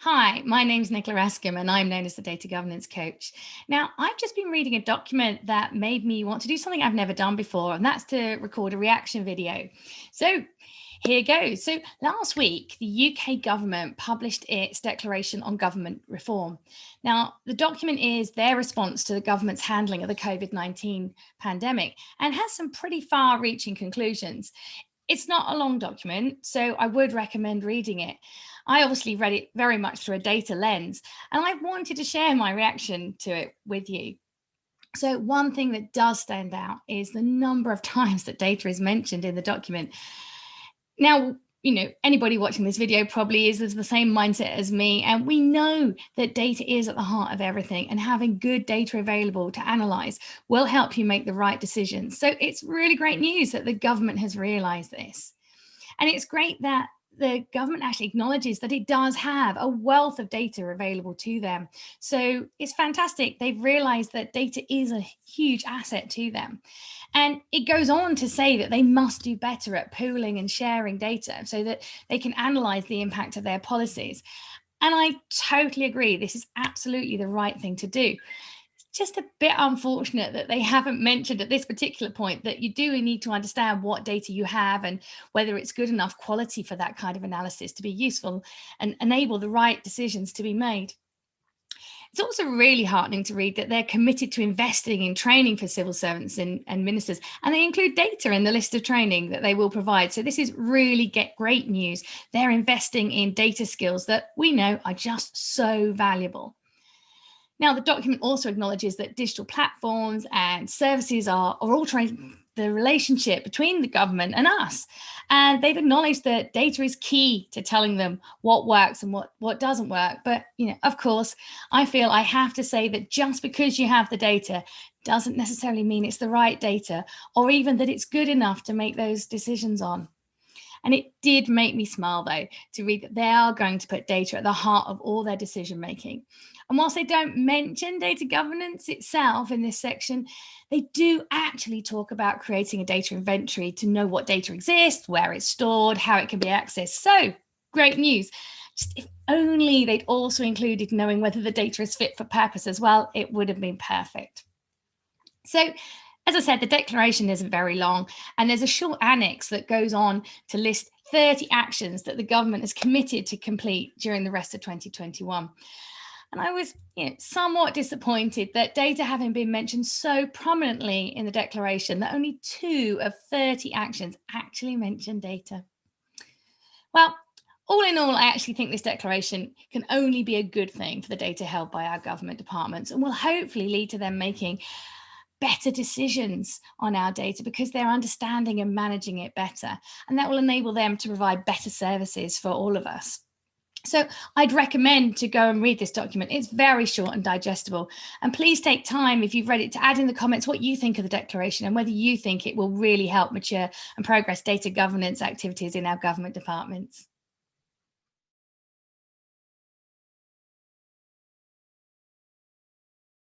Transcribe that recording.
Hi, my name's Nicola Askham and I'm known as the Data Governance Coach. Now, I've just been reading a document that made me want to do something I've never done before, and that's to record a reaction video. So here goes. So last week, the UK government published its declaration on government reform. Now, the document is their response to the government's handling of the COVID-19 pandemic and has some pretty far-reaching conclusions. It's not a long document, so I would recommend reading it. I obviously read it very much through a data lens, and I wanted to share my reaction to it with you. So one thing that does stand out is the number of times that data is mentioned in the document. Now, anybody watching this video probably is of the same mindset as me, and we know that data is at the heart of everything, and having good data available to analyze will help you make the right decisions. So it's really great news that the government has realized this. And it's great that the government actually acknowledges that it does have a wealth of data available to them. So it's fantastic. They've realized that data is a huge asset to them. And it goes on to say that they must do better at pooling and sharing data so that they can analyze the impact of their policies. And I totally agree. This is absolutely the right thing to do. Just a bit unfortunate that they haven't mentioned at this particular point that you do need to understand what data you have and whether it's good enough quality for that kind of analysis to be useful and enable the right decisions to be made. It's also really heartening to read that they're committed to investing in training for civil servants and ministers, and they include data in the list of training that they will provide. So this is really great news. They're investing in data skills that we know are just so valuable. Now, the document also acknowledges that digital platforms and services are all trying the relationship between the government and us. And they've acknowledged that data is key to telling them what works and what doesn't work. But, of course, I feel I have to say that just because you have the data doesn't necessarily mean it's the right data or even that it's good enough to make those decisions on. And it did make me smile, though, to read that they are going to put data at the heart of all their decision making. And whilst they don't mention data governance itself in this section, they do actually talk about creating a data inventory to know what data exists, where it's stored, how it can be accessed. So great news. Just if only they'd also included knowing whether the data is fit for purpose as well, it would have been perfect. So as I said, the declaration isn't very long, and there's a short annex that goes on to list 30 actions that the government has committed to complete during the rest of 2021. And I was somewhat disappointed that data having been mentioned so prominently in the declaration that only 2 of 30 actions actually mention data. Well, all in all, I actually think this declaration can only be a good thing for the data held by our government departments and will hopefully lead to them making better decisions on our data because they're understanding and managing it better. And that will enable them to provide better services for all of us. So I'd recommend to go and read this document. It's very short and digestible. And please take time, if you've read it, to add in the comments what you think of the declaration and whether you think it will really help mature and progress data governance activities in our government departments.